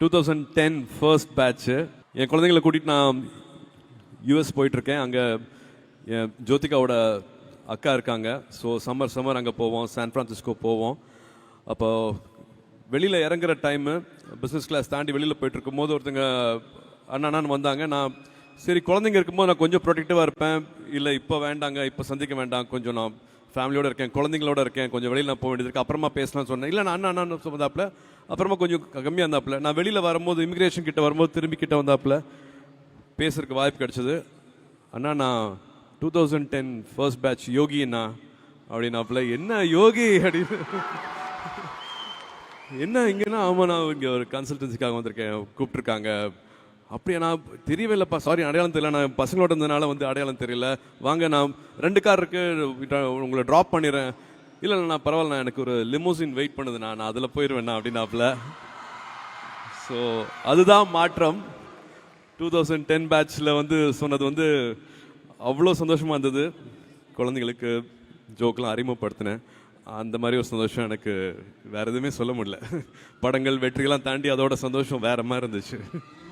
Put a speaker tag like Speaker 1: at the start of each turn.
Speaker 1: 2010 first patch. என் குழந்தைங்களை கூட்டிகிட்டு நான் யூஎஸ் போயிட்டுருக்கேன். அங்கே என் ஜோதிகாவோட அக்கா இருக்காங்க. ஸோ சம்மர் அங்கே போவோம், சான் ஃப்ரான்சிஸ்கோ போவோம். அப்போ வெளியில் இறங்குற டைமு பிஸ்னஸ் கிளாஸ் தாண்டி வெளியில் போயிட்டுருக்கும் போது ஒருத்தங்க அண்ணான்னு வந்தாங்க. நான் சரி குழந்தைங்க இருக்கும்போது நான் கொஞ்சம் ப்ரொடெக்டிவாக இருப்பேன். இல்லை இப்போ வேண்டாங்க, இப்போ சந்திக்க வேண்டாம், கொஞ்சம் நான் ஃபேமிலியோடு இருக்கேன், குழந்தைங்களோட இருக்கேன், கொஞ்சம் வெளியில் நான் போக வேண்டியது இருக்குது, அப்புறமா பேசலாம்னு சொன்னேன். இல்லை நான் அண்ணா வந்தாப்புல, அப்புறமா கொஞ்சம் கம்மியாக இருந்தாப்புல. நான் வெளியில் வரும்போது இமிக்ரேஷன் கிட்ட வரும்போது திரும்பி கிட்ட வந்தாப்புல பேசுறதுக்கு வாய்ப்பு கிடைச்சது. அண்ணா நான் 2010 ஃபர்ஸ்ட் பேட்ச் யோகி அண்ணா அப்படின்னாப்புல. என்ன யோகி அப்படின்னு, என்ன இங்கன்னா? ஆமாம், நான் இங்கே ஒரு கன்சல்டன்சிக்காக வந்திருக்கேன், கூப்பிட்டுருக்காங்க. அப்படியே நான் தெரியவே இல்லைப்பா, சாரி அடையாளம் தெரியல, நான் பசங்களோட இருந்ததுனால வந்து அடையாளம் தெரியல, வாங்க நான் 2 கார் இருக்கு, உங்களை ட்ராப் பண்ணிடுறேன். இல்லை நான் பரவாயில்ல, எனக்கு ஒரு லிமோசின் வெயிட் பண்ணுது, நான் அதில் போயிடுவேண்ணா அப்படின்னாப்புல. ஸோ அதுதான் மாற்றம். 2010 பேட்சில் வந்து சொன்னது வந்து அவ்வளோ சந்தோஷமாக இருந்தது. குழந்தைங்களுக்கு ஜோக்கெலாம் அறிமுகப்படுத்தினேன். அந்த மாதிரி ஒரு சந்தோஷம் எனக்கு வேறு எதுவுமே சொல்ல முடியல. படங்கள் வெற்றிகள்லாம் தாண்டி அதோட சந்தோஷம் வேறு மாதிரி இருந்துச்சு.